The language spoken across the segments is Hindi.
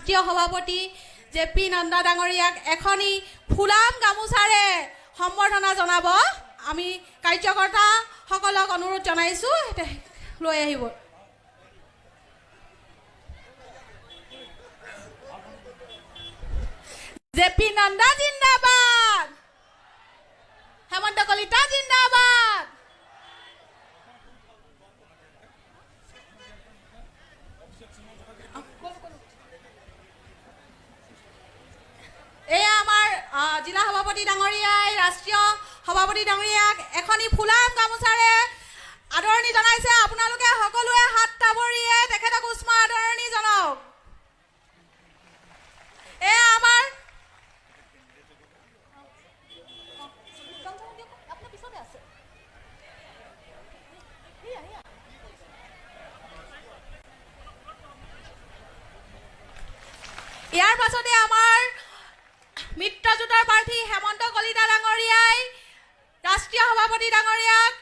ৰাষ্ট্ৰীয় সভাপতি জে.পি. নন্দা ডাঙৰীয়াক এখনি ফুলাম গামোচাৰে সম্বৰ্ধনা জনাব আমি কাৰ্যকৰ্তা সকলক অনুৰোধ জনাইছো লৈ আহিব। জে.পি. নন্দা জিন্দাবাদ, হেমন্ত কলিতা জিন্দাবাদ। এয়া আমাৰ জিলা সভাপতি ডাঙৰীয়াই ৰাষ্ট্ৰীয় সভাপতি ডাঙৰীয়াক এখনি ফুলাম গামোচাৰে আদৰণি জনাইছে। আপোনালোকে সকলোৱে হাত তাবৰিয়ে তেখেতক উষ্ম আদৰণি জনাওক। এয়া আমাৰ ইয়াৰ পাছতে আমাৰ মিত্ৰজোঁটৰ প্ৰাৰ্থী হেমন্ত কলিতা ডাঙৰীয়াই ৰাষ্ট্ৰীয় সভাপতি ডাঙৰীয়াক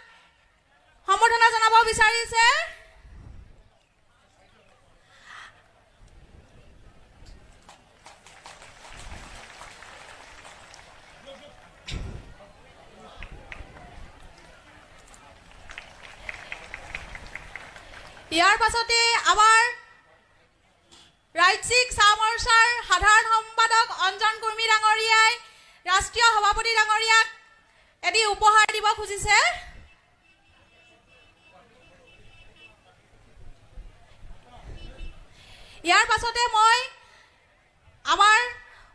সম্বৰ্ধনা জনাব বিচাৰিছে। ইয়াৰ পাছতে আমাৰ ৰাজ্যিক চাহ মৰ্চাৰ সাধাৰণ সম্পাদক অঞ্জন কুৰ্মী ডাঙৰীয়াই ৰাষ্ট্ৰীয় সভাপতি ডাঙৰীয়াক এটি উপহাৰ দিব খুজিছে। ইয়াৰ পাছতে মই আমাৰ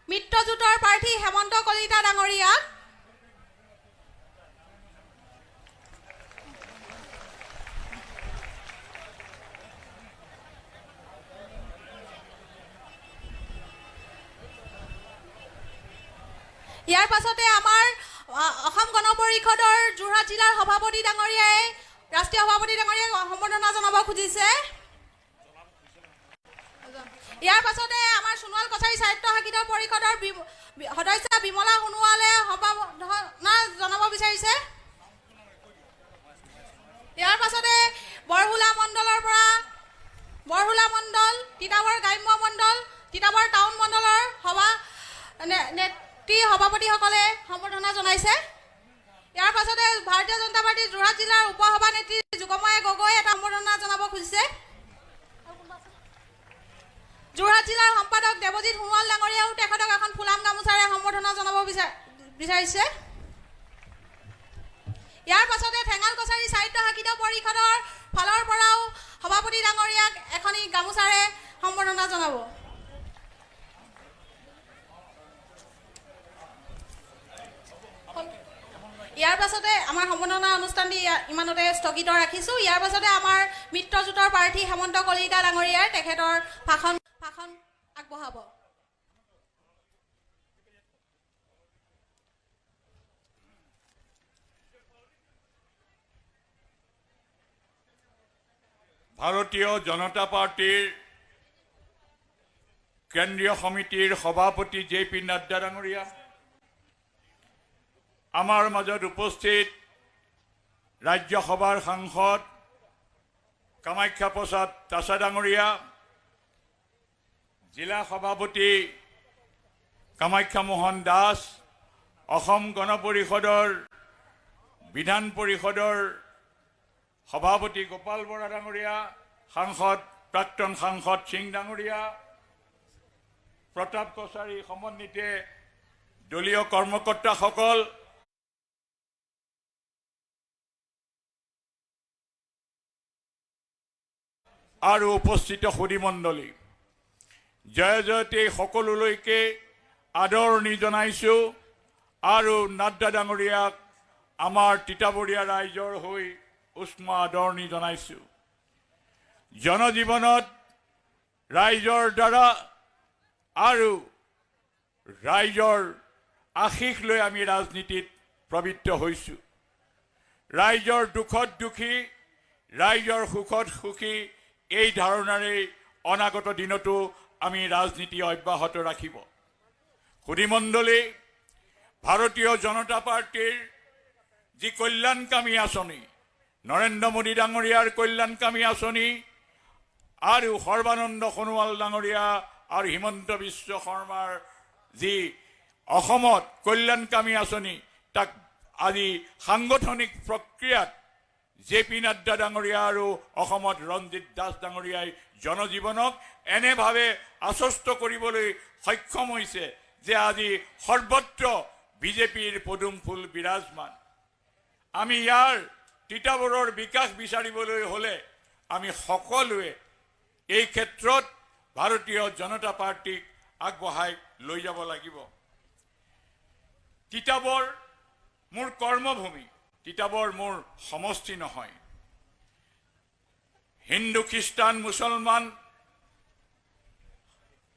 মিত্ৰজোঁটৰ প্ৰাৰ্থী হেমন্ত কলিতা ডাঙৰীয়াক ইয়াৰ পাছতে আমাৰ অসম গণ পৰিষদৰ যোৰহাট জিলাৰ সভাপতি ডাঙৰীয়াই ৰাষ্ট্ৰীয় সভাপতি ডাঙৰীয়াক সম্বৰ্ধনা জনাব খুজিছে। ইয়াৰ পাছতে আমাৰ সোণোৱাল কছাৰী সাহিত্য শাখিত পৰিষদৰ সদস্য বিমলা সোণোৱালে সম্বৰ্ধনা জনাব বিচাৰিছে। ইয়াৰ পাছতে বৰহুলা মণ্ডলৰ পৰা বৰহুলা মণ্ডল, তিতাবৰ গ্ৰাম্য মণ্ডল, তিতাবৰ টাউন মণ্ডলৰ সভাপতিসকলে সম্বৰ্ধনা জনাইছে। ইয়াৰ পাছতে ভাৰতীয় জনতা পাৰ্টীৰ যোৰহাট জিলাৰ উপসভানেত্ৰী যোগময় গগৈ এটা সম্বৰ্ধনা জনাব খুজিছে। যোৰহাট জিলাৰ সম্পাদক দেৱজিৎ সোণোৱাল ডাঙৰীয়াও তেখেতক এখন ফুলাম গামোচাৰে সম্বৰ্ধনা জনাব বিচাৰিছে। ইয়াৰ পাছতে ঠেঙাল কছাৰী সাহিত্য শাখিত পৰিষদৰ ফালৰ পৰাও সভাপতি ডাঙৰীয়াক এখনি গামোচাৰে সম্বৰ্ধনা জনাব। ইয়াৰ পাছতে আমাৰ সম্বৰ্ধনা অনুষ্ঠানটি ইমানতে স্থগিত ৰাখিছোঁ। ইয়াৰ পাছতে আমাৰ মিত্ৰজোঁটৰ প্ৰাৰ্থী হেমন্ত কলিতা ডাঙৰীয়াই তেখেতৰ ভাষণ আগবঢ়াব। ভাৰতীয় জনতা পাৰ্টীৰ কেন্দ্ৰীয় সমিতিৰ সভাপতি জে.পি. নাড্ডা ডাঙৰীয়া, আমাৰ মাজত উপস্থিত ৰাজ্যসভাৰ সাংসদ কামাখ্যা প্ৰসাদ তাছা ডাঙৰীয়া, জিলা সভাপতি কামাখ্যা মোহন দাস, অসম গণ পৰিষদৰ বিধান পৰিষদৰ সভাপতি গোপাল বৰা ডাঙৰীয়া, সাংসদ প্ৰাক্তন সাংসদ সিং ডাঙৰীয়া, প্ৰতাপ কছাৰী সমন্বিতে দলীয় কৰ্মকৰ্তাসকল, আৰু উপস্থিত সুধীমণ্ডলী, জয় জয়তে সকলোলৈকে আদৰণি জনাইছোঁ আৰু নাড্ডা ডাঙৰীয়াক আমাৰ তিতাবৰীয়া ৰাইজৰ হৈ উষ্ম আদৰণি জনাইছোঁ। জনজীৱনত ৰাইজৰ দ্বাৰা আৰু ৰাইজৰ আশীষ লৈ আমি ৰাজনীতিত প্ৰবৃত্ত হৈছোঁ। ৰাইজৰ দুখত দুখী, ৰাইজৰ সুখত সুখী, এই ধাৰণাৰে অনাগত দিনতো আমি ৰাজনীতি অব্যাহত ৰাখিব। সুধীমণ্ডলী, ভাৰতীয় জনতা পাৰ্টীৰ যি কল্যাণকামী আঁচনি, নৰেন্দ্ৰ মোদী ডাঙৰীয়াৰ কল্যাণকামী আঁচনি আৰু সৰ্বানন্দ সোণোৱাল ডাঙৰীয়া আৰু হিমন্ত বিশ্ব শৰ্মাৰ যি অসমত কল্যাণকামী আঁচনি তাক আজি সাংগঠনিক প্ৰক্ৰিয়াত জে পি নাড্ডা ডাঙৰীয়া আৰু অসমত ৰঞ্জিত দাস ডাঙৰীয়াই জনজীৱনক এনেভাৱে আশ্বস্ত কৰিবলৈ সক্ষম হৈছে যে আজি সৰ্বত্ৰ বিজেপিৰ পদুম ফুল বিৰাজমান। আমি ইয়াৰ তিতাবৰৰ বিকাশ বিচাৰিবলৈ হ'লে আমি সকলোৱে এই ক্ষেত্ৰত ভাৰতীয় জনতা পাৰ্টিক আগবঢ়াই লৈ যাব লাগিব। তিতাবৰ মোৰ কৰ্মভূমি, তিতাবৰ মোৰ সমষ্টি নহয়। হিন্দু খ্ৰীষ্টান মুছলমান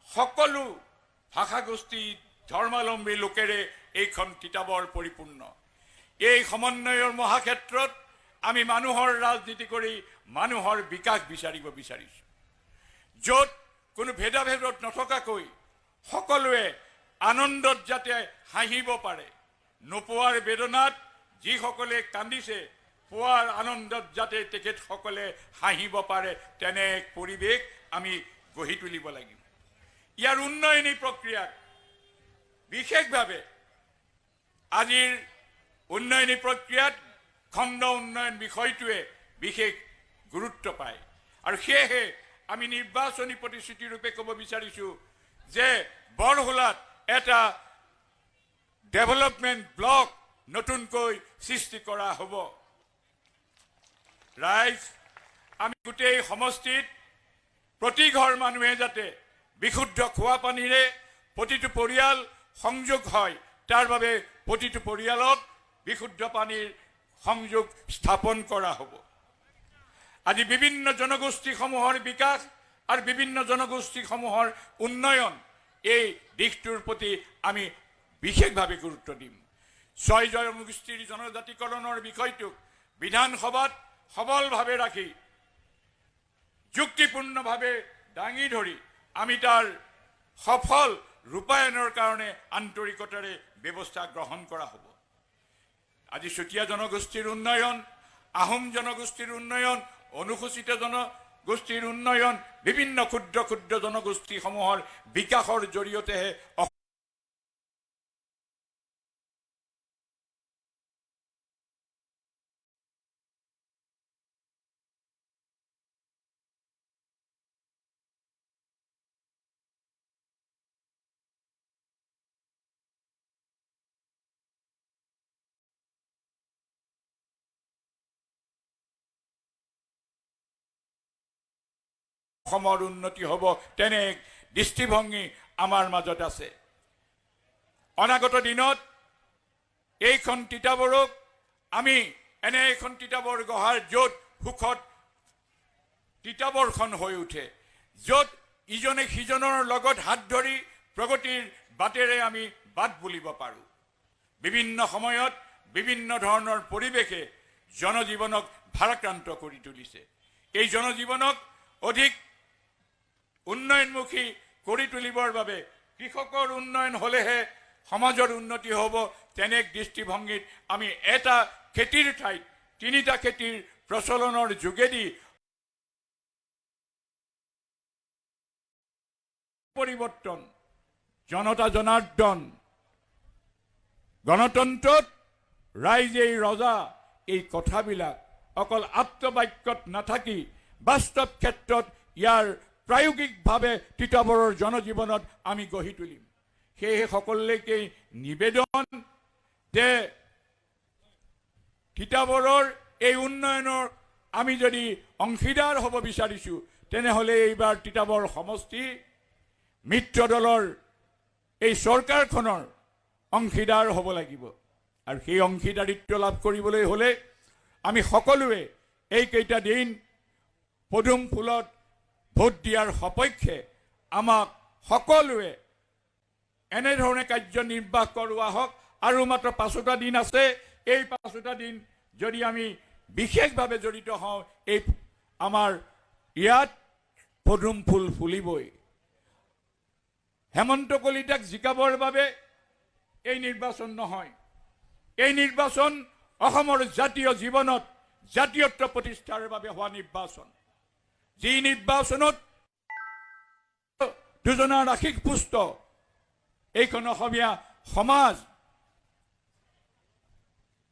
সকলো ভাষাগোষ্ঠী ধৰ্মাৱলম্বী লোকেৰে এইখন তিতাবৰ পৰিপূৰ্ণ। এই সমন্বয়ৰ মহাক্ষেত্ৰত আমি মানুহৰ ৰাজনীতি কৰি মানুহৰ বিকাশ বিচাৰিব বিচাৰিছোঁ, য'ত কোনো ভেদাভেদত নথকাকৈ সকলোৱে আনন্দত যাতে হাঁহিব পাৰে, নোপোৱাৰ বেদনাত যিসকলে কান্দিছে পোৱাৰ আনন্দত যাতে তেখেতসকলে হাঁহিব পাৰে, তেনে এক পৰিৱেশ আমি গঢ়ি তুলিব লাগিব। ইয়াৰ উন্নয়নী প্ৰক্ৰিয়াত বিশেষভাৱে আজিৰ উন্নয়নী প্ৰক্ৰিয়াত খণ্ড উন্নয়ন বিষয়টোৱে বিশেষ গুৰুত্ব পায়। আৰু সেয়েহে আমি নিৰ্বাচনী প্ৰতিশ্ৰুতি ৰূপে ক'ব বিচাৰিছোঁ যে বৰহোলাত এটা ডেভেলপমেণ্ট ব্লক নতুনকৈ সৃষ্টি কৰা হ'ব। ৰাইজ, আমি গোটেই সমষ্টিত প্ৰতি ঘৰ মানুহে যাতে বিশুদ্ধ খোৱা পানীৰে প্ৰতিটো পৰিয়াল সংযোগ হয়, তাৰ বাবে প্ৰতিটো পৰিয়ালত বিশুদ্ধ পানীৰ সংযোগ স্থাপন কৰা হ'ব। আজি বিভিন্ন জনগোষ্ঠীসমূহৰ বিকাশ আৰু বিভিন্ন জনগোষ্ঠীসমূহৰ উন্নয়ন, এই দিশটোৰ প্ৰতি আমি বিশেষভাৱে গুৰুত্ব দিম। 6 জনগোষ্ঠীৰ জনজাতিকৰণৰ বিষয়টোক বিধানসভাত সবলভাৱে ৰাখি যুক্তিপূৰ্ণভাৱে দাঙি ধৰি আমি তাৰ সফল ৰূপায়ণৰ কাৰণে আন্তৰিকতাৰে ব্যৱস্থা গ্ৰহণ কৰা হ'ব। আজি চুতীয়া জনগোষ্ঠীৰ উন্নয়ন, আহোম জনগোষ্ঠীৰ উন্নয়ন, অনুসূচিত জনগোষ্ঠীৰ উন্নয়ন, বিভিন্ন ক্ষুদ্ৰ ক্ষুদ্ৰ জনগোষ্ঠীসমূহৰ বিকাশৰ জৰিয়তেহে অসমৰ উন্নতি হ'ব, তেনে এক দৃষ্টিভংগী আমাৰ মাজত আছে। অনাগত দিনত এইখন তিতাবৰক আমি এনে এখন তিতাবৰ গঢ়াৰ য'ত সুখত তিতাবৰখন হৈ উঠে, য'ত ইজনে সিজনৰ লগত হাত ধৰি প্ৰগতিৰ বাটেৰে আমি বাট বুলিব পাৰোঁ। বিভিন্ন সময়ত বিভিন্ন ধৰণৰ পৰিৱেশে জনজীৱনক ভাৰাক্ৰান্ত কৰি তুলিছে। এই জনজীৱনক অধিক উন্নয়নমুখী কৰি তুলিবৰ বাবে কৃষকৰ উন্নয়ন হ'লেহে সমাজৰ উন্নতি হ'ব। তেনে দৃষ্টিভংগীত আমি এটা খেতিৰ ঠাইত 3টা খেতিৰ প্ৰচলনৰ যোগেদি পৰিৱৰ্তন, জনতা জনাৰ্দন, গণতন্ত্ৰত ৰাইজেই ৰজা, এই কথাবিলাক অকল আপ্তবাক্যত নাথাকি বাস্তৱ ক্ষেত্ৰত ইয়াৰ প্ৰায়োগিকভাৱে তিতাবৰৰ জনজীৱনত আমি গঢ়ি তুলিম। সেয়েহে সকলোকে নিবেদন যে তিতাবৰৰ এই উন্নয়নৰ আমি যদি অংশীদাৰ হ'ব বিচাৰিছোঁ, তেনেহ'লে এইবাৰ তিতাবৰ সমষ্টি মিত্ৰ দলৰ এই চৰকাৰখনৰ অংশীদাৰ হ'ব লাগিব। আৰু সেই অংশীদাৰিত্ব লাভ কৰিবলৈ হ'লে আমি সকলোৱে এইকেইটা দিন পদুম ফুলত ভোট দিয়াৰ সপক্ষে আমাক সকলোৱে এনেধৰণে কাৰ্যনিৰ্বাহ কৰোৱা হওক। আৰু মাত্ৰ 5টা দিন আছে। এই 5টা দিন যদি আমি বিশেষভাৱে জড়িত হওঁ, এই আমাৰ ইয়াত পদুম ফুল ফুলিবই। হেমন্ত কলিতাক জিকাবৰ বাবে এই নিৰ্বাচন নহয়, এই নিৰ্বাচন অসমৰ জাতীয় জীৱনত জাতীয়ত্ব প্ৰতিষ্ঠাৰ বাবে হোৱা নিৰ্বাচন। যি নিৰ্বাচনত দুজনাৰ আশীষ পুষ্ট এইখন অসমীয়া সমাজ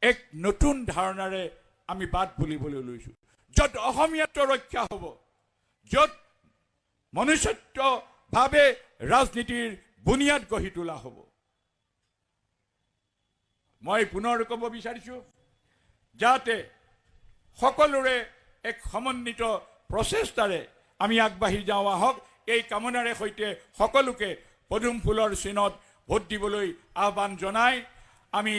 এক নতুন ধাৰণাৰে আমি বাট বুলিবলৈ লৈছোঁ, য'ত অসমীয়াত্ব ৰক্ষা হ'ব, য'ত মনুষ্যত্বভাৱে ৰাজনীতিৰ বুনিয়াদ গঢ়ি তোলা হ'ব। মই পুনৰ ক'ব বিচাৰিছোঁ যাতে সকলোৰে এক সমন্বিত প্ৰচেষ্টাৰে আমি আগবাঢ়ি যাওঁ। আহক, এই কামনাৰে সৈতে সকলোকে পদুম ফুলৰ চিনত ভোট দিবলৈ আহ্বান জনাই আমি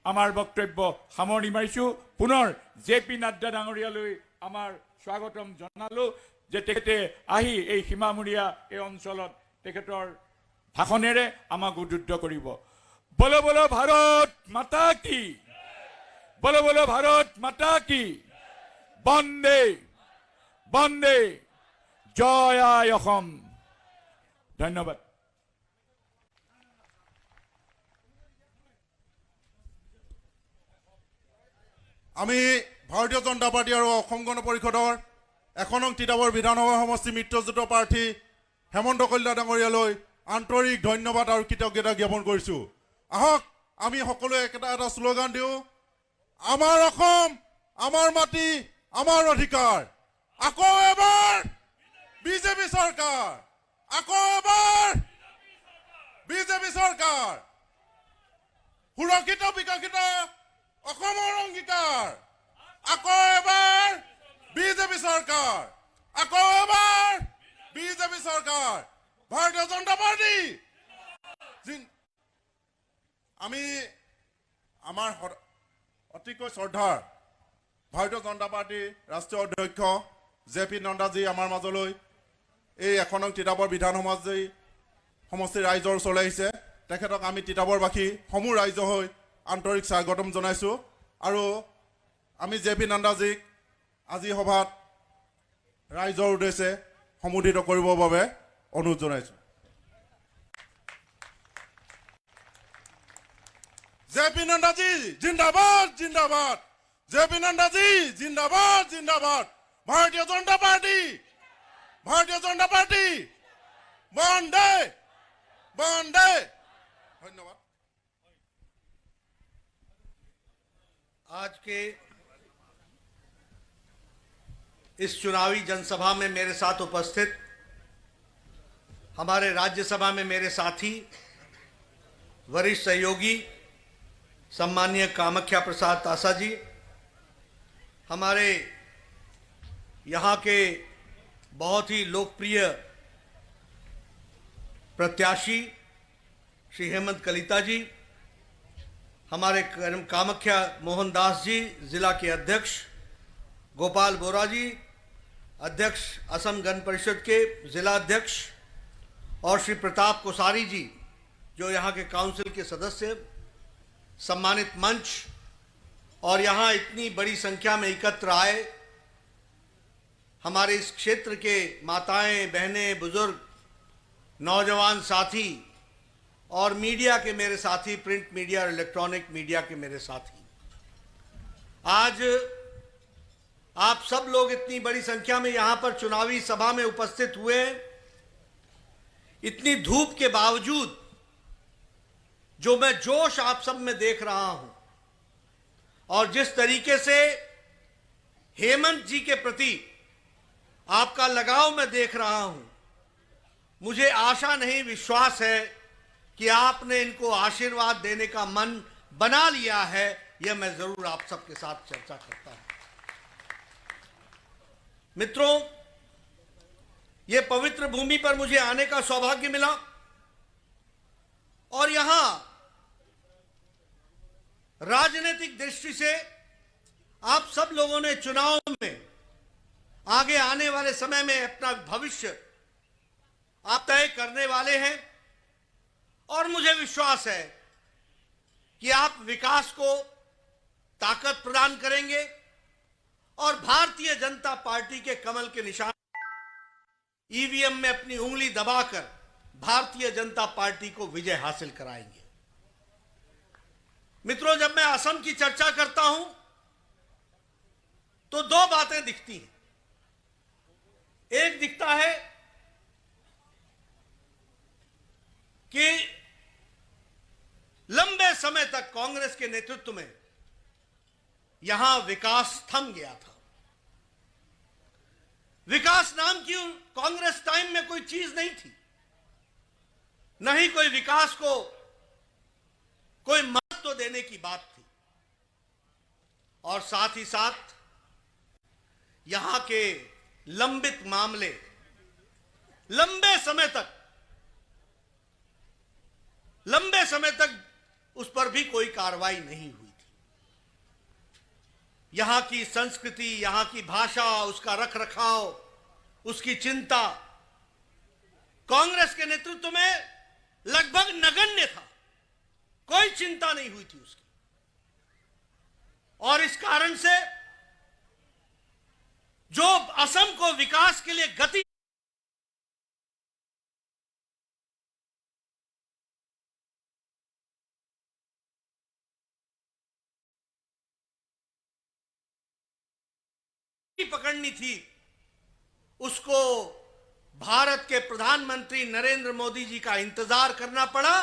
আমাৰ বক্তব্য সামৰণি মাৰিছোঁ। পুনৰ JP নাড্ডা ডাঙৰীয়ালৈ আমাৰ স্বাগতম জনালোঁ যে তেখেতে আহি এই সীমামূৰীয়া এই অঞ্চলত তেখেতৰ ভাষণেৰে আমাক উদ্বুদ্ধ কৰিব। বলো বলো ভাৰত মাতা কি, বলো বলো ভাৰত মাতা কি, বন্দে বন্দে, জয় আই অসম। ধন্যবাদ। আমি ভাৰতীয় জনতা পাৰ্টি আৰু অসম গণ পৰিষদৰ 1 নং তিতাবৰ বিধানসভা সমষ্টি মিত্ৰজোঁটৰ প্ৰাৰ্থী হেমন্ত কলিতা ডাঙৰীয়ালৈ আন্তৰিক ধন্যবাদ আৰু কৃতজ্ঞতা জ্ঞাপন কৰিছোঁ। আহক আমি সকলোৱে এটা শ্লোগান দিওঁ, আমাৰ অসম, আমাৰ মাটি, আমাৰ অধিকাৰ। আকৌ এবাৰ বিজেপি চৰকাৰ, আকৌ এবাৰ বিজেপি চৰকাৰ, সুৰক্ষিত বিকশিত অসমৰ অংগীকাৰ। আকৌ এবাৰ বিজেপি চৰকাৰ, আকৌ এবাৰ বিজেপি চৰকাৰ, ভাৰতীয় জনতা পাৰ্টি। আমি আমাৰ অতিকৈ শ্ৰদ্ধাৰ ভাৰতীয় জনতা পাৰ্টিৰ ৰাষ্ট্ৰীয় অধ্যক্ষ JP নাড্ডাজী আমাৰ মাজলৈ এই 1 নং তিতাবৰ বিধানসভা সমষ্টিৰ ৰাইজৰ ওচৰলৈ আহিছে। তেখেতক আমি তিতাবৰবাসী সমূহ ৰাইজ হৈ আন্তৰিক স্বাগতম জনাইছোঁ আৰু আমি JP নাড্ডাজীক আজি সভাত ৰাইজৰ উদ্দেশ্যে সম্বোধিত কৰিবৰ বাবে অনুৰোধ জনাইছোঁ। JP নাড্ডাজী জিন্দাবাদ জিন্দাবাদ, JP নাড্ডাজী জিন্দাবাদ জিন্দাবাদ, ভাৰতীয় জনতা পাৰ্টি, ভাৰতীয় জনতা পাৰ্টি, বন্দে বন্দে। ধন্যবাদ। आज के इस चुनावी जनसभा में मेरे साथ उपस्थित हमारे राज्यसभा में मेरे साथी वरिष्ठ सहयोगी सम्माननीय कामाख्या प्रसाद तासा जी, हमारे यहाँ के बहुत ही लोकप्रिय प्रत्याशी श्री हेमंत कलिता जी, हमारे कामाख्या मोहनदास जी जिला के अध्यक्ष, गोपाल बोरा जी अध्यक्ष असम गण परिषद के जिला अध्यक्ष, और श्री प्रताप कोसारी जी जो यहाँ के काउंसिल के सदस्य, सम्मानित मंच और यहाँ इतनी बड़ी संख्या में एकत्र आए हमारे इस क्षेत्र के माताएं, बहनें, बुजुर्ग, नौजवान साथी और मीडिया के मेरे साथी, प्रिंट मीडिया और इलेक्ट्रॉनिक मीडिया के मेरे साथी, आज आप सब लोग इतनी बड़ी संख्या में यहाँ पर चुनावी सभा में उपस्थित हुए। इतनी धूप के बावजूद जो मैं जोश आप सब में देख रहा हूं और जिस तरीके से हेमंत जी के प्रति आपका लगाव मैं देख रहा हूं, मुझे आशा नहीं विश्वास है कि आपने इनको आशीर्वाद देने का मन बना लिया है। यह मैं जरूर आप सबके साथ चर्चा करता हूं। मित्रों, यह पवित्र भूमि पर मुझे आने का सौभाग्य मिला और यहां राजनीतिक दृष्टि से आप सब लोगों ने चुनाव में आगे आने वाले समय में अपना भविष्य आप तय करने वाले हैं और मुझे विश्वास है कि आप विकास को ताकत प्रदान करेंगे और भारतीय जनता पार्टी के कमल के निशान ईवीएम में अपनी उंगली दबाकर भारतीय जनता पार्टी को विजय हासिल कराएंगे। मित्रों, जब मैं असम की चर्चा करता हूं तो दो बातें दिखती हैं। एक दिखता है समय तक कांग्रेस के नेतृत्व में यहां विकास थम गया था। विकास नाम की कांग्रेस टाइम में कोई चीज नहीं थी, न ही कोई विकास को कोई महत्व देने की बात थी। और साथ ही साथ यहां के लंबित मामले लंबे समय तक उस पर भी कोई कार्रवाई नहीं हुई थी। यहां की संस्कृति, यहां की भाषा, उसका रखरखाव, उसकी चिंता कांग्रेस के नेतृत्व में लगभग नगण्य था। कोई चिंता नहीं हुई थी उसकी। और इस कारण से जो असम को विकास के लिए गति पकड़नी थी, उसको भारत के प्रधानमंत्री नरेंद्र मोदी जी का इंतजार करना पड़ा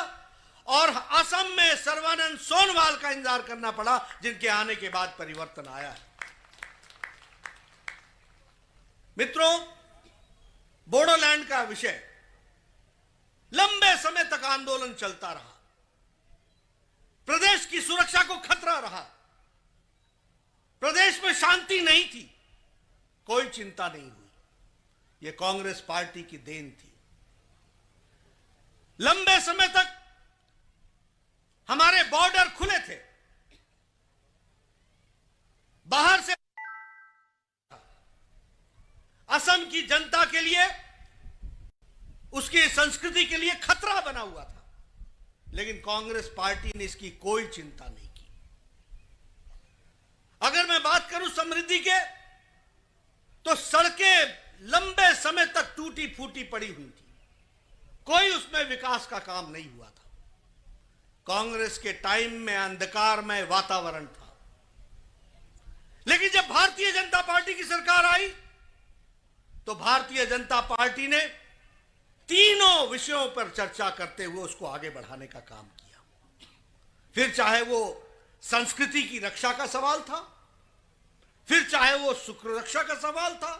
और असम में सर्बानंद सोनोवाल का इंतजार करना पड़ा, जिनके आने के बाद परिवर्तन आया है। मित्रों, बोडोलैंड का विषय लंबे समय तक आंदोलन चलता रहा। प्रदेश की सुरक्षा को खतरा रहा। प्रदेश में शांति नहीं थी, कोई चिंता नहीं हुई। यह कांग्रेस पार्टी की देन थी। लंबे समय तक हमारे बॉर्डर खुले थे। बाहर से असम की जनता के लिए, उसकी संस्कृति के लिए खतरा बना हुआ था, लेकिन कांग्रेस पार्टी ने इसकी कोई चिंता नहीं की। अगर मैं बात करूं समृद्धि के, तो सड़कें लंबे समय तक टूटी फूटी पड़ी हुई थी, कोई उसमें विकास का काम नहीं हुआ था। कांग्रेस के टाइम में अंधकारमय वातावरण था। लेकिन जब भारतीय जनता पार्टी की सरकार आई, तो भारतीय जनता पार्टी ने तीनों विषयों पर चर्चा करते हुए उसको आगे बढ़ाने का काम किया। फिर चाहे वो संस्कृति की रक्षा का सवाल था, फिर चाहे वो सुख रक्षा का सवाल था,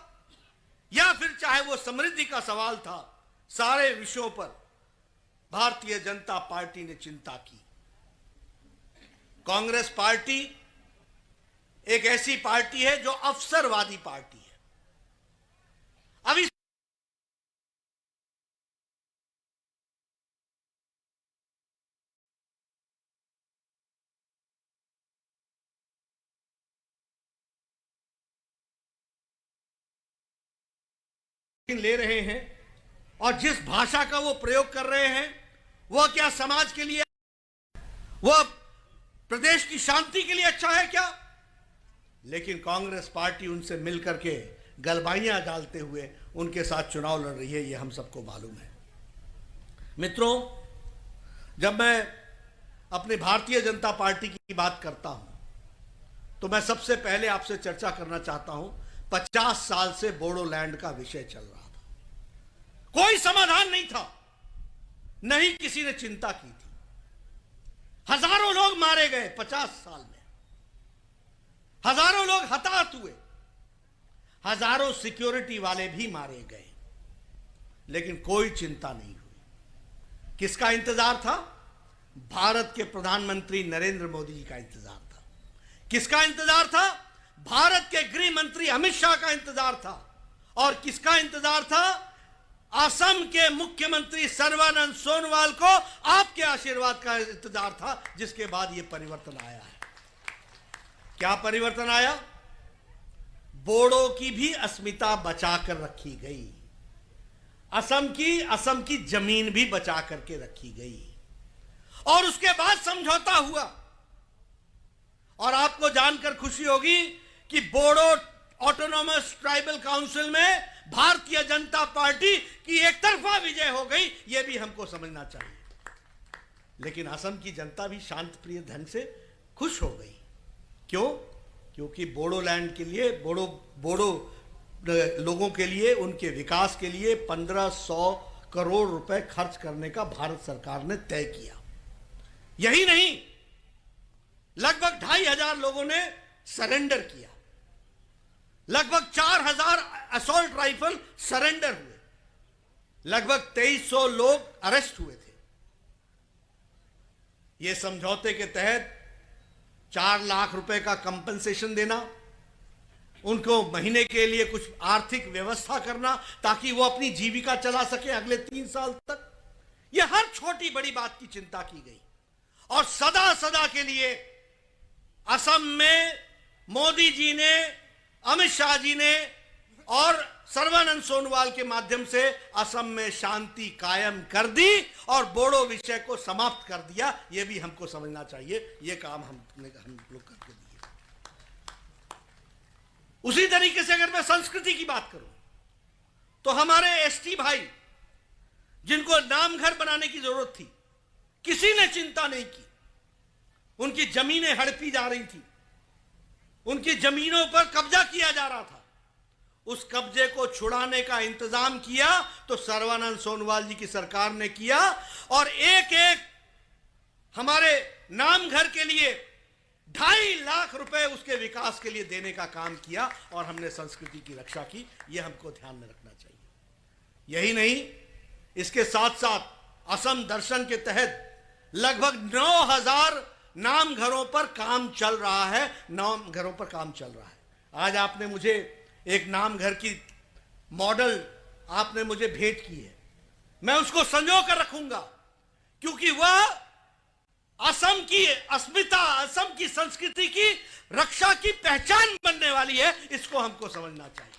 या फिर चाहे वो समृद्धि का सवाल था, सारे विषयों पर भारतीय जनता पार्टी ने चिंता की। कांग्रेस पार्टी एक ऐसी पार्टी है जो अवसरवादी पार्टी है। अभी ले रहे हैं और जिस भाषा का वो प्रयोग कर रहे हैं, वह क्या समाज के लिए, वह प्रदेश की शांति के लिए अच्छा है क्या? लेकिन कांग्रेस पार्टी उनसे मिलकर के गलबाइयां डालते हुए उनके साथ चुनाव लड़ रही है, यह हम सबको मालूम है। मित्रों, जब मैं अपनी भारतीय जनता पार्टी की बात करता हूं, तो मैं सबसे पहले आपसे चर्चा करना चाहता हूं, 50 साल से बोडोलैंड का विषय चल रहा था, कोई समाधान नहीं था, नहीं किसी ने चिंता की थी। हजारों लोग मारे गए 50 साल में, हजारों लोग हताहत हुए, हजारों सिक्योरिटी वाले भी मारे गए, लेकिन कोई चिंता नहीं हुई। किसका इंतजार था? भारत के प्रधानमंत्री नरेंद्र मोदी जी का इंतजार था। किसका इंतजार था? भारत के गृह मंत्री अमित शाह का इंतजार था। और किसका इंतजार था? असम के मुख्यमंत्री सर्बानंद सोनोवाल को आपके आशीर्वाद का इंतजार था, जिसके बाद यह परिवर्तन आया है। क्या परिवर्तन आया? बोडो की भी अस्मिता बचा कर रखी गई, असम की जमीन भी बचा करके रखी गई, और उसके बाद समझौता हुआ। और आपको जानकर खुशी होगी कि बोडो ऑटोनॉमस ट्राइबल काउंसिल में भारतीय जनता पार्टी की एक तरफा विजय हो गई, यह भी हमको समझना चाहिए। लेकिन असम की जनता भी शांत प्रिय ढंग से खुश हो गई। क्यों? क्योंकि बोडोलैंड के लिए, बोडो लोगों के लिए, उनके विकास के लिए 1500 करोड़ रुपए खर्च करने का भारत सरकार ने तय किया। यही नहीं, लगभग 2500 लोगों ने सरेंडर किया, लगभग 4000 असॉल्ट राइफल सरेंडर हुए, लगभग 2300 लोग अरेस्ट हुए थे। यह समझौते के तहत 4 लाख रुपए का कंपनसेशन देना, उनको महीने के लिए कुछ आर्थिक व्यवस्था करना ताकि वो अपनी जीविका चला सके अगले 3 साल तक, यह हर छोटी बड़ी बात की चिंता की गई। और सदा सदा के लिए असम में मोदी जी ने, अमित शाह जी ने और सर्बानंद सोनोवाल के माध्यम से असम में शांति कायम कर दी और बोडो विषय को समाप्त कर दिया। यह भी हमको समझना चाहिए, यह काम हम लोग करके दिए। उसी तरीके से अगर मैं संस्कृति की बात करूं तो हमारे एसटी भाई जिनको नाम घर बनाने की जरूरत थी, किसी ने चिंता नहीं की। उनकी जमीनें हड़पी जा रही थी, उनकी जमीनों पर कब्जा किया जा रहा था। उस कब्जे को छुड़ाने का इंतजाम किया तो सर्बानंद सोनोवाल जी की सरकार ने किया और एक एक हमारे नाम घर के लिए 2.5 लाख रुपए उसके विकास के लिए देने का काम किया और हमने संस्कृति की रक्षा की। यह हमको ध्यान में रखना चाहिए। यही नहीं, इसके साथ साथ असम दर्शन के तहत लगभग 9000 नाम घरों पर काम चल रहा है, नाम घरों पर काम चल रहा है। आज आपने मुझे एक नाम घर की मॉडल आपने मुझे भेंट की है, मैं उसको संजो कर रखूंगा क्योंकि वह असम की अस्मिता, असम की संस्कृति की रक्षा की पहचान बनने वाली है। इसको हमको समझना चाहिए।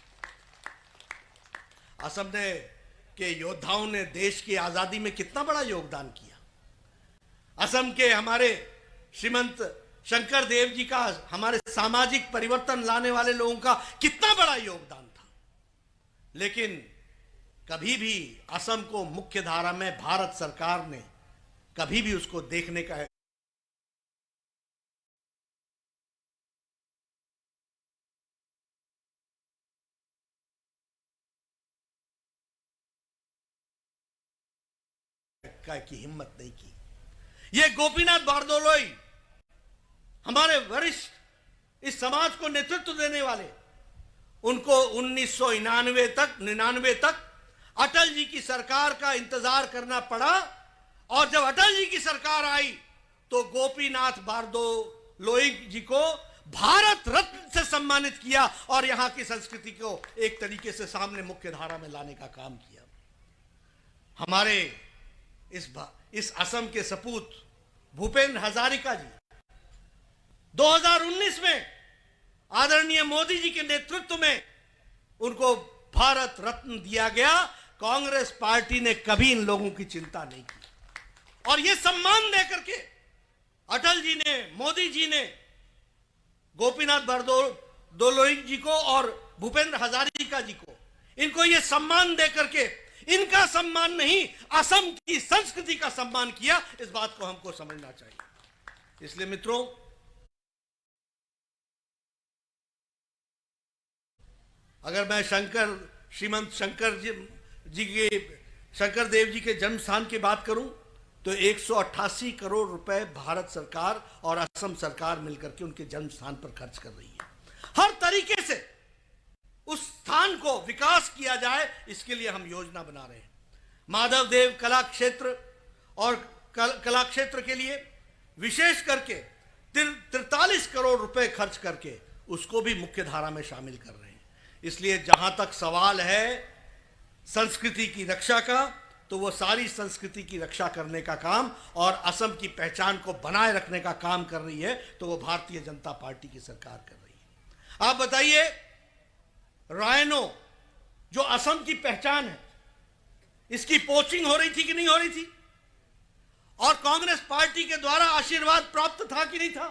असम ने के योद्धाओं ने देश की आजादी में कितना बड़ा योगदान किया। असम के हमारे श्रीमंत शंकर देव जी का हमारे सामाजिक परिवर्तन लाने वाले लोगों का कितना बड़ा योगदान था। लेकिन कभी भी असम को मुख्य धारा में भारत सरकार ने कभी भी उसको देखने का की हिम्मत नहीं की। ये गोपीनाथ बारदोलोई हमारे वरिष्ठ इस समाज को नेतृत्व देने वाले, उनको 1999 तक अटल जी की सरकार का इंतजार करना पड़ा और जब अटल जी की सरकार आई तो गोपीनाथ बारदोलोई जी को भारत रत्न से सम्मानित किया और यहां की संस्कृति को एक तरीके से सामने मुख्य धारा में लाने का काम किया। हमारे इस असम के सपूत भूपेंद्र हजारिका जी 2019 में आदरणीय मोदी जी के नेतृत्व में उनको भारत रत्न दिया गया। कांग्रेस पार्टी ने कभी इन लोगों की चिंता नहीं की और यह सम्मान देकर के अटल जी ने, मोदी जी ने गोपीनाथ बारदोलोई जी को और भूपेंद्र हजारिका जी को, इनको यह सम्मान देकर के इनका सम्मान नहीं, असम की संस्कृति का सम्मान किया। इस बात को हमको समझना चाहिए। इसलिए मित्रों, अगर मैं श्रीमंत शंकर देव जी के जन्म स्थान की बात करूं तो 188 करोड़ रुपए भारत सरकार और असम सरकार मिलकर के उनके जन्म स्थान पर खर्च कर रही है। हर तरीके से उस स्थान को विकास किया जाए, इसके लिए हम योजना बना रहे हैं। माधव देव कला क्षेत्र और कला क्षेत्र के लिए विशेष करके 43 करोड़ रुपए खर्च करके उसको भी मुख्य धारा में शामिल कर रहे हैं। इसलिए जहां तक सवाल है संस्कृति की रक्षा का, तो वो सारी संस्कृति की रक्षा करने का काम और असम की पहचान को बनाए रखने का काम कर रही है, तो वो भारतीय जनता पार्टी की सरकार कर रही है। आप बताइए, रायनो जो असम की पहचान है, इसकी पोचिंग हो रही थी कि नहीं हो रही थी? और कांग्रेस पार्टी के द्वारा आशीर्वाद प्राप्त था कि नहीं था?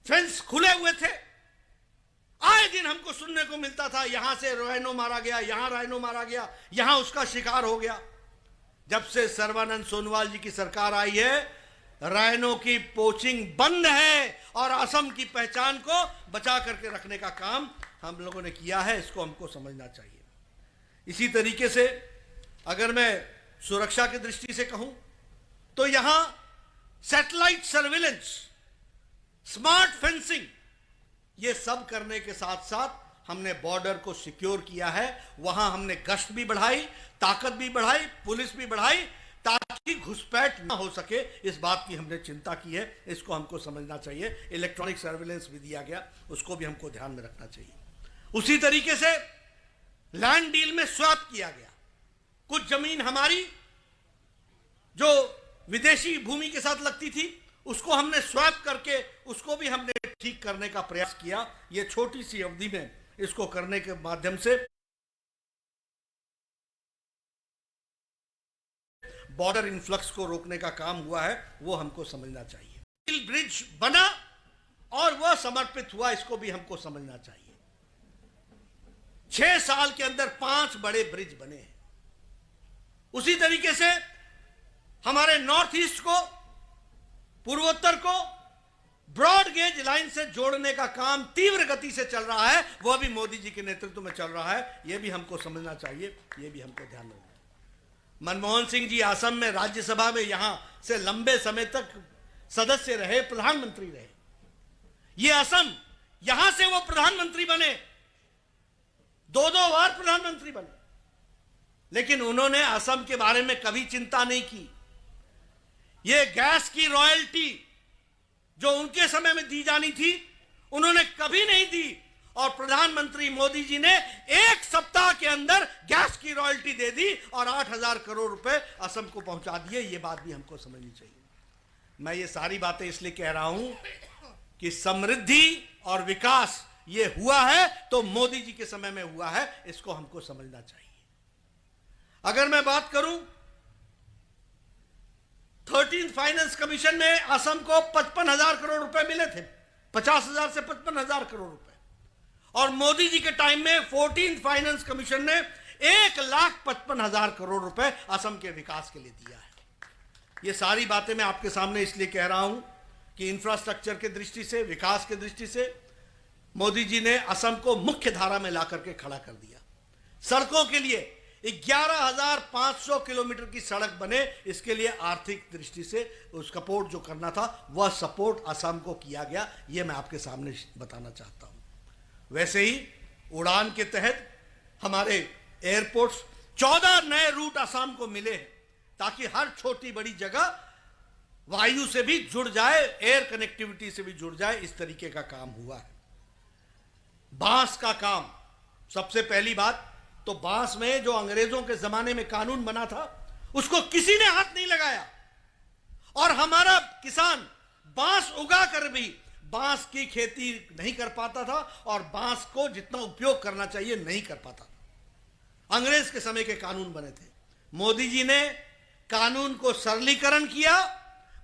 फेंस खुले हुए थे। आए दिन हमको सुनने को मिलता था यहां से रायनो मारा गया, यहां रायनो मारा गया, यहां उसका शिकार हो गया। जब से सर्बानंद सोनोवाल जी की सरकार आई है, रायनो की पोचिंग बंद है और असम की पहचान को बचा करके रखने का काम हम लोगों ने किया है। इसको हमको समझना चाहिए। इसी तरीके से अगर मैं सुरक्षा की दृष्टि से कहूं तो यहां सैटेलाइट सर्विलेंस स्मार्ट फेंसिंग, ये सब करने के साथ साथ हमने बॉर्डर को सिक्योर किया है। वहां हमने गश्त भी बढ़ाई, ताकत भी बढ़ाई, पुलिस भी बढ़ाई, ताकि घुसपैठ ना हो सके। इस बात की हमने चिंता की है, इसको हमको समझना चाहिए। इलेक्ट्रॉनिक सर्विलेंस भी दिया गया, उसको भी हमको ध्यान में रखना चाहिए। उसी तरीके से लैंड डील में स्वैप किया गया। कुछ जमीन हमारी जो विदेशी भूमि के साथ लगती थी, उसको हमने स्वैप करके उसको भी हमने ठीक करने का प्रयास किया। ये छोटी सी अवधि में इसको करने के माध्यम से बॉर्डर इन्फ्लक्स को रोकने का काम हुआ है, वो हमको समझना चाहिए। ब्रिज बना और वह समर्पित हुआ, इसको भी हमको समझना चाहिए। 6 साल के अंदर 5 बड़े ब्रिज बने हैं। उसी तरीके से हमारे नॉर्थ ईस्ट को, पूर्वोत्तर को ब्रॉड गेज लाइन से जोड़ने का काम तीव्र गति से चल रहा है। वह भी मोदी जी के नेतृत्व में चल रहा है। यह भी हमको समझना चाहिए, यह भी हमको ध्यान रखना। मनमोहन सिंह जी असम में राज्यसभा में यहां से लंबे समय तक सदस्य रहे, प्रधानमंत्री रहे। यह असम, यहां से वो प्रधानमंत्री बने, 2-2 बार प्रधानमंत्री बने, लेकिन उन्होंने असम के बारे में कभी चिंता नहीं की। ये गैस की रॉयल्टी जो उनके समय में दी जानी थी, उन्होंने कभी नहीं दी। और प्रधानमंत्री मोदी जी ने 1 सप्ताह के अंदर गैस की रॉयल्टी दे दी और 8,000 करोड़ रुपए असम को पहुंचा दिए। ये बात भी हमको समझनी चाहिए। मैं ये सारी बातें इसलिए कह रहा हूं कि समृद्धि और विकास ये हुआ है तो मोदी जी के समय में हुआ है, इसको हमको समझना चाहिए। अगर मैं बात करूं 13th फाइनेंस कमीशन में असम को 55,000 करोड़ रुपए मिले थे, 50,000 से 55,000 करोड़ रुपए। और मोदी जी के टाइम में 14th फाइनेंस कमीशन ने 1,55,000 करोड़ रुपए असम के विकास के लिए दिया है। ये सारी बातें मैं आपके सामने इसलिए कह रहा हूं कि इंफ्रास्ट्रक्चर के दृष्टि से, विकास के दृष्टि से मोदी जी ने असम को मुख्य धारा में ला करके खड़ा कर दिया। सड़कों के लिए 11,500 किलोमीटर की सड़क बने, इसके लिए आर्थिक दृष्टि से उस सपोर्ट जो करना था वह सपोर्ट असम को किया गया। यह मैं आपके सामने बताना चाहता हूं। वैसे ही उड़ान के तहत हमारे एयरपोर्ट्स 14 नए रूट असम को मिले हैं, ताकि हर छोटी बड़ी जगह वायु से भी जुड़ जाए, एयर कनेक्टिविटी से भी जुड़ जाए। इस तरीके का काम हुआ है। बांस का काम, सबसे पहली बात तो बांस में जो अंग्रेजों के जमाने में कानून बना था, उसको किसी ने हाथ नहीं लगाया। और हमारा किसान बांस उगा कर भी बांस की खेती नहीं कर पाता था और बांस को जितना उपयोग करना चाहिए नहीं कर पाता था। अंग्रेज के समय के कानून बने थे। मोदी जी ने कानून को सरलीकरण किया,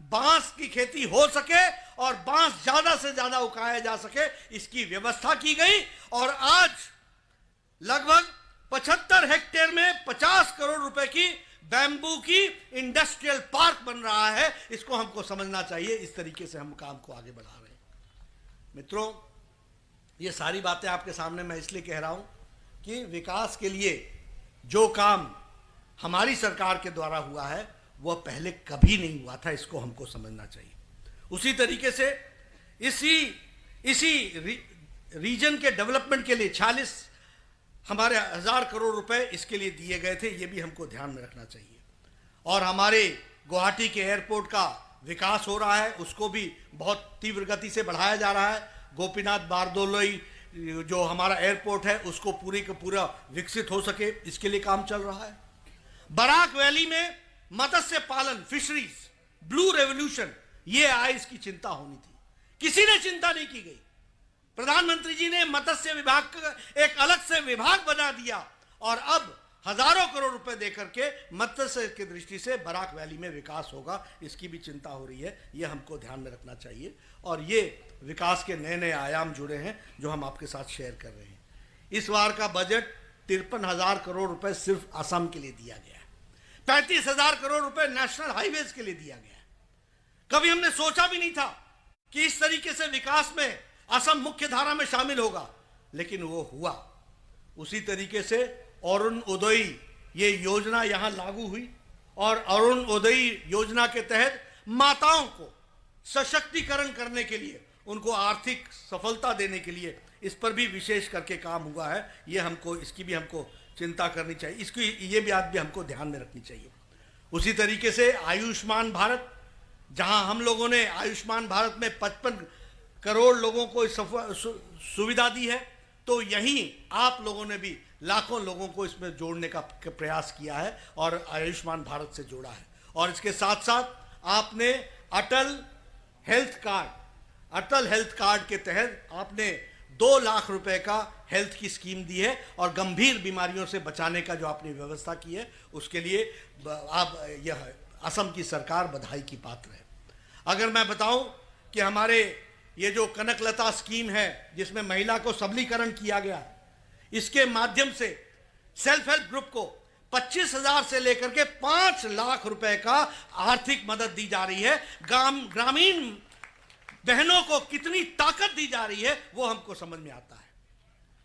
बांस की खेती हो सके और बांस ज्यादा से ज्यादा उगाया जा सके, इसकी व्यवस्था की गई। और आज लगभग 75 हेक्टेयर में 50 करोड़ रुपए की बैम्बू की इंडस्ट्रियल पार्क बन रहा है। इसको हमको समझना चाहिए। इस तरीके से हम काम को आगे बढ़ा रहे हैं। मित्रों, ये सारी बातें आपके सामने मैं इसलिए कह रहा हूं कि विकास के लिए जो काम हमारी सरकार के द्वारा हुआ है वह पहले कभी नहीं हुआ था, इसको हमको समझना चाहिए। उसी तरीके से इसी रीजन के डेवलपमेंट के लिए 46 हमारे 1,000 करोड़ रुपए इसके लिए दिए गए थे। ये भी हमको ध्यान में रखना चाहिए। और हमारे गुवाहाटी के एयरपोर्ट का विकास हो रहा है, उसको भी बहुत तीव्र गति से बढ़ाया जा रहा है। गोपीनाथ बारदोलोई जो हमारा एयरपोर्ट है उसको पूरी का पूरा विकसित हो सके, इसके लिए काम चल रहा है। बराक वैली में मत्स्य पालन, फिशरीज, ब्लू रेवोल्यूशन, ये आए, इसकी चिंता होनी थी, किसी ने चिंता नहीं की गई। प्रधानमंत्री जी ने मत्स्य विभाग का एक अलग से विभाग बना दिया और अब हजारों करोड़ रुपए देकर के मत्स्य की दृष्टि से बराक वैली में विकास होगा, इसकी भी चिंता हो रही है। यह हमको ध्यान में रखना चाहिए। और ये विकास के नए नए आयाम जुड़े हैं जो हम आपके साथ शेयर कर रहे हैं। इस बार का बजट 53,000 करोड़ रुपए सिर्फ असम के लिए दिया गया है। 35,000 करोड़ रुपए नेशनल हाईवेज के लिए दिया गया है। कभी हमने सोचा भी नहीं था कि इस तरीके से विकास में असम मुख्य धारा में शामिल होगा, लेकिन वो हुआ। उसी तरीके से अरुण उदय ये योजना यहां लागू हुई और अरुण उदय योजना के तहत माताओं को सशक्तिकरण करने के लिए उनको आर्थिक सफलता देने के लिए इस पर भी विशेष करके काम हुआ है। ये हमको, इसकी भी हमको चिंता करनी चाहिए, इसकी ये बात भी हमको ध्यान में रखनी चाहिए। उसी तरीके से आयुष्मान भारत, जहां हम लोगों ने आयुष्मान भारत में 55 करोड़ लोगों को सुविधा दी है, तो यहीं आप लोगों ने भी लाखों लोगों को इसमें जोड़ने का प्रयास किया है और आयुष्मान भारत से जोड़ा है। और इसके साथ साथ आपने अटल हेल्थ कार्ड के तहत आपने 2 लाख रुपए का हेल्थ की स्कीम दी है और गंभीर बीमारियों से बचाने का जो आपने व्यवस्था की है, उसके लिए आप यह असम की सरकार बधाई की पात्र है। अगर मैं बताऊं कि हमारे ये जो कनकलता स्कीम है, जिसमें महिला को सबलीकरण किया गया, इसके माध्यम से सेल्फ हेल्प ग्रुप को 25,000 से लेकर के 5 लाख रुपए का आर्थिक मदद दी जा रही है। ग्रामीण बहनों को कितनी ताकत दी जा रही है वो हमको समझ में आता है।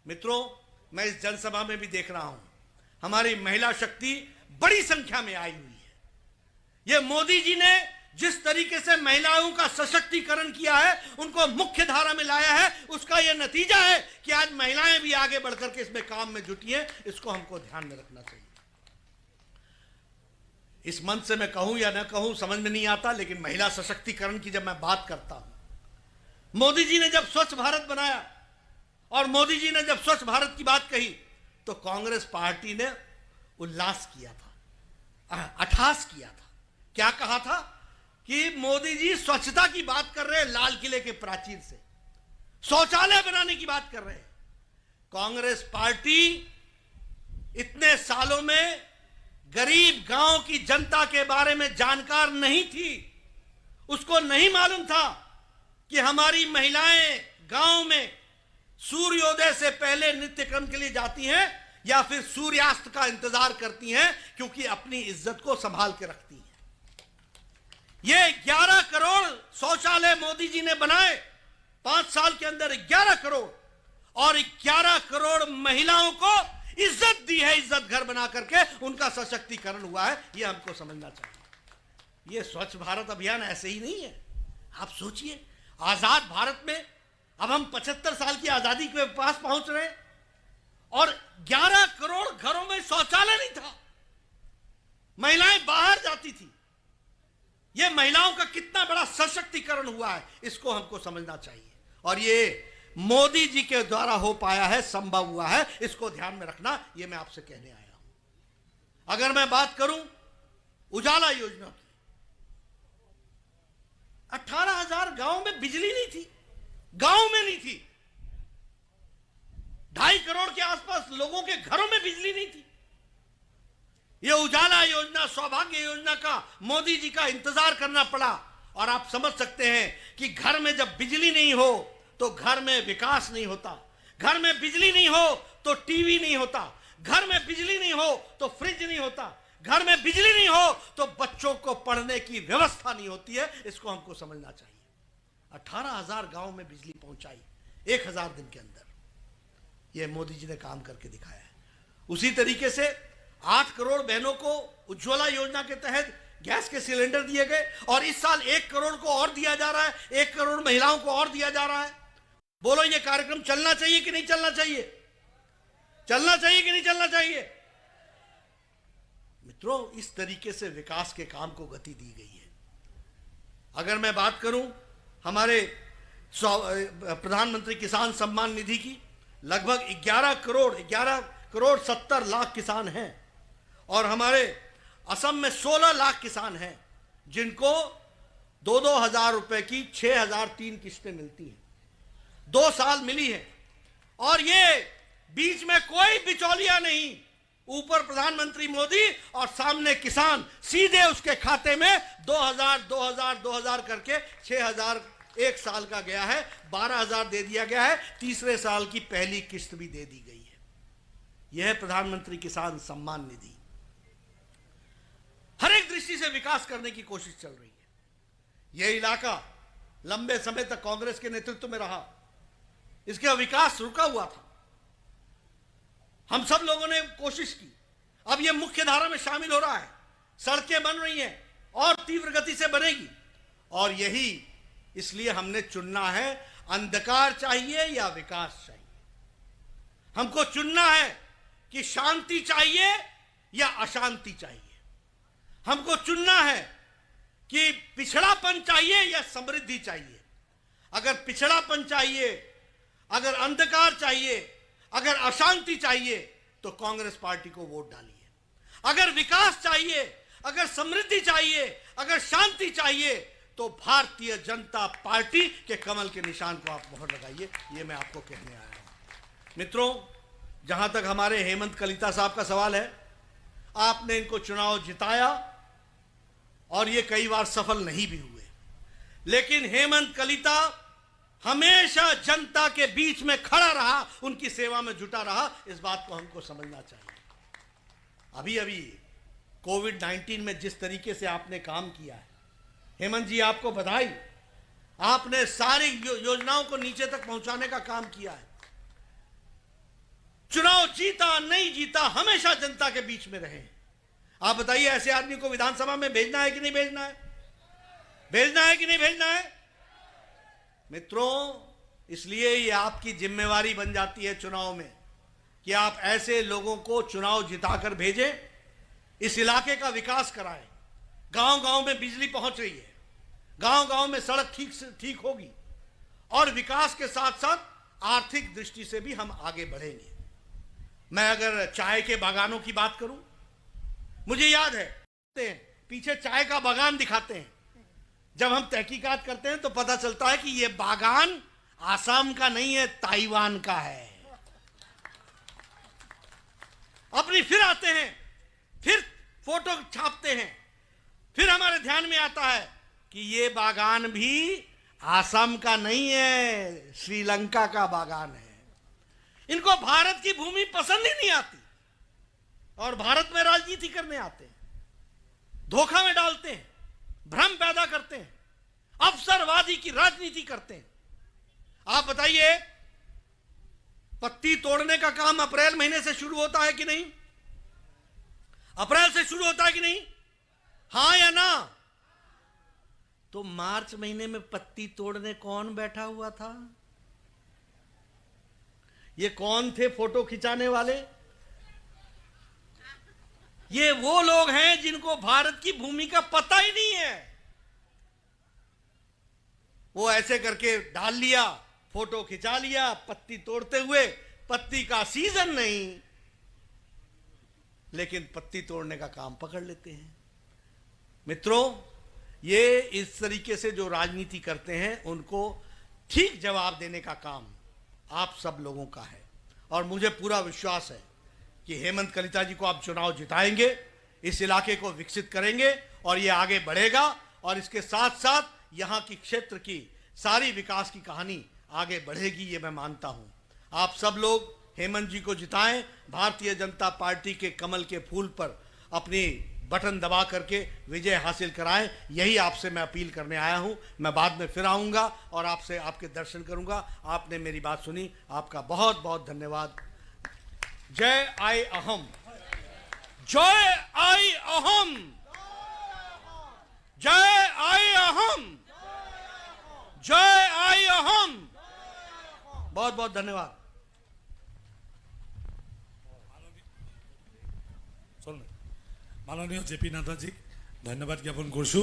मित्रों, मैं इस जनसभा में भी देख रहा हूं, हमारी महिला शक्ति बड़ी संख्या में आई हुई है। ये मोदी जी ने जिस तरीके से महिलाओं का सशक्तिकरण किया है, उनको मुख्य धारा में लाया है, उसका यह नतीजा है कि आज महिलाएं भी आगे बढ़कर के इसमें काम में जुटी हैं। इसको हमको ध्यान में रखना चाहिए। इस मंच से मैं कहूं या ना कहूं समझ में नहीं आता, लेकिन महिला सशक्तिकरण की जब मैं बात करता हूं, मोदी जी ने जब स्वच्छ भारत बनाया और मोदी जी ने जब स्वच्छ भारत की बात कही, तो कांग्रेस पार्टी ने उल्लास किया था, अट्ठास किया था। क्या कहा था कि मोदी जी स्वच्छता की बात कर रहे हैं, लाल किले के प्राचीर से शौचालय बनाने की बात कर रहे हैं। कांग्रेस पार्टी इतने सालों में गरीब गांव की जनता के बारे में जानकार नहीं थी। उसको नहीं मालूम था कि हमारी महिलाएं गांव में सूर्योदय से पहले नित्यक्रम के लिए जाती हैं या फिर सूर्यास्त का इंतजार करती हैं, क्योंकि अपनी इज्जत को संभाल के रखती हैं। ये 11 करोड़ शौचालय मोदी जी ने बनाए 5 साल के अंदर, 11 करोड़, और 11 करोड़ महिलाओं को इज्जत दी है, इज्जत घर बना करके उनका सशक्तिकरण हुआ है। यह हमको समझना चाहिए। यह स्वच्छ भारत अभियान ऐसे ही नहीं है। आप सोचिए, आजाद भारत में अब हम 75 साल की आजादी के पास पहुंच रहे हैं और 11 करोड़ घरों में शौचालय नहीं था, महिलाएं बाहर जाती थी। यह महिलाओं का कितना बड़ा सशक्तिकरण हुआ है, इसको हमको समझना चाहिए। और ये मोदी जी के द्वारा हो पाया है, संभव हुआ है, इसको ध्यान में रखना, यह मैं आपसे कहने आया हूं। अगर मैं बात करूं उजाला योजना की, 18,000 गांव में बिजली नहीं थी, गांव में नहीं थी। 2.5 करोड़ के आसपास लोगों के घरों में बिजली नहीं थी। यह उजाला योजना, सौभाग्य योजना का मोदी जी का इंतजार करना पड़ा। और आप समझ सकते हैं कि घर में जब बिजली नहीं हो तो घर में विकास नहीं होता, घर में बिजली नहीं हो तो टीवी नहीं होता, घर में बिजली नहीं हो तो फ्रिज नहीं होता, घर में बिजली नहीं हो तो बच्चों को पढ़ने की व्यवस्था नहीं होती है। इसको हमको समझना चाहिए। 18,000 गांव में बिजली पहुंचाई 1000 दिन के अंदर। यह मोदी जी ने काम करके दिखाया है। उसी तरीके से 8 करोड़ बहनों को उज्ज्वला योजना के तहत गैस के सिलेंडर दिए गए और इस साल 1 करोड़ को और दिया जा रहा है, 1 करोड़ महिलाओं को और दिया जा रहा है। बोलो, यह कार्यक्रम चलना चाहिए कि नहीं चलना चाहिए? चलना चाहिए कि नहीं चलना चाहिए? मित्रों, इस तरीके से विकास के काम को गति दी गई है। अगर मैं बात करूं हमारे प्रधानमंत्री किसान सम्मान निधि की, लगभग 11 करोड़ 70 लाख किसान हैं और हमारे असम में 16 लाख किसान हैं जिनको 2-2 हजार रुपए की 6,003 किस्तें मिलती हैं। 2 साल मिली है और ये बीच में कोई बिचौलिया नहीं, ऊपर प्रधानमंत्री मोदी और सामने किसान, सीधे उसके खाते में 2,000 करके 6,000 1 साल का गया है, 12,000 दे दिया गया है। तीसरे साल की पहली किस्त भी दे दी गई है। यह है प्रधानमंत्री किसान सम्मान निधि। हर एक दृष्टि से विकास करने की कोशिश चल रही है। यह इलाका लंबे समय तक कांग्रेस के नेतृत्व में रहा, इसका विकास रुका हुआ था। हम सब लोगों ने कोशिश की, अब यह मुख्य धारा में शामिल हो रहा है, सड़कें बन रही हैं और तीव्र गति से बनेगी। और यही इसलिए हमने चुनना है अंधकार चाहिए या विकास चाहिए। हमको चुनना है कि शांति चाहिए या अशांति चाहिए। हमको चुनना है कि पिछड़ापन चाहिए या समृद्धि चाहिए। अगर पिछड़ापन चाहिए, अगर अंधकार चाहिए, अगर अशांति चाहिए तो कांग्रेस पार्टी को वोट डालिए। अगर विकास चाहिए, अगर समृद्धि चाहिए, अगर शांति चाहिए तो भारतीय जनता पार्टी के कमल के निशान को आप मोहर लगाइए। ये मैं आपको कहने आया हूं। मित्रों, जहां तक हमारे हेमंत कलिता साहब का सवाल है, आपने इनको चुनाव जिताया और ये कई बार सफल नहीं भी हुए, लेकिन हेमंत कलिता हमेशा जनता के बीच में खड़ा रहा, उनकी सेवा में जुटा रहा। इस बात को हमको समझना चाहिए। अभी अभी कोविड-19 में जिस तरीके से आपने काम किया है, हेमंत जी आपको बधाई। आपने सारी योजनाओं को नीचे तक पहुंचाने का काम किया है। चुनाव जीता नहीं जीता, हमेशा जनता के बीच में रहे। आप बताइए, ऐसे आदमी को विधानसभा में भेजना है कि नहीं भेजना है? भेजना है कि नहीं भेजना है? मित्रों, इसलिए ये आपकी जिम्मेवारी बन जाती है चुनाव में कि आप ऐसे लोगों को चुनाव जिताकर भेजें, इस इलाके का विकास कराएं। गांव-गांव में बिजली पहुंच रही है, गांव-गांव में सड़क ठीक होगी और विकास के साथ साथ आर्थिक दृष्टि से भी हम आगे बढ़ेंगे। मैं अगर चाय के बागानों की बात करूं, मुझे याद है पीछे चाय का बागान दिखाते हैं। जब हम तहकीकात करते हैं तो पता चलता है कि यह बागान आसाम का नहीं है, ताइवान का है। अपनी फिर आते हैं, फिर फोटो छापते हैं, फिर हमारे ध्यान में आता है कि यह बागान भी आसाम का नहीं है, श्रीलंका का बागान है। इनको भारत की भूमि पसंद ही नहीं आती और भारत में राजनीति करने आते हैं, धोखा में डालते हैं, भ्रम पैदा करते हैं, अवसरवादी की राजनीति करते हैं। आप बताइए, पत्ती तोड़ने का काम अप्रैल महीने से शुरू होता है कि नहीं? अप्रैल से शुरू होता है कि नहीं? हां या ना? तो मार्च महीने में पत्ती तोड़ने कौन बैठा हुआ था? ये कौन थे फोटो खिंचाने वाले? ये वो लोग हैं जिनको भारत की भूमि का पता ही नहीं है। वो ऐसे करके डाल लिया, फोटो खिंचा लिया पत्ती तोड़ते हुए। पत्ती का सीजन नहीं, लेकिन पत्ती तोड़ने का काम पकड़ लेते हैं। मित्रों, ये इस तरीके से जो राजनीति करते हैं, उनको ठीक जवाब देने का काम आप सब लोगों का है। और मुझे पूरा विश्वास है कि हेमंत कलिता जी को आप चुनाव जिताएंगे, इस इलाके को विकसित करेंगे और ये आगे बढ़ेगा। और इसके साथ साथ यहाँ की क्षेत्र की सारी विकास की कहानी आगे बढ़ेगी, ये मैं मानता हूँ। आप सब लोग हेमंत जी को जिताएं, भारतीय जनता पार्टी के कमल के फूल पर अपनी बटन दबा करके विजय हासिल कराएं। यही आपसे मैं अपील करने आया हूं। मैं बाद में फिर आऊंगा और आपसे आपके दर्शन करूंगा। आपने मेरी बात सुनी, आपका बहुत बहुत धन्यवाद। जय आई अहम, जय आई अहम, जय आई अहम, जय आई अहम। बहुत बहुत धन्यवाद। মাননীয় জে পি নাড্ডাজীক ধন্যবাদ জ্ঞাপন করছো।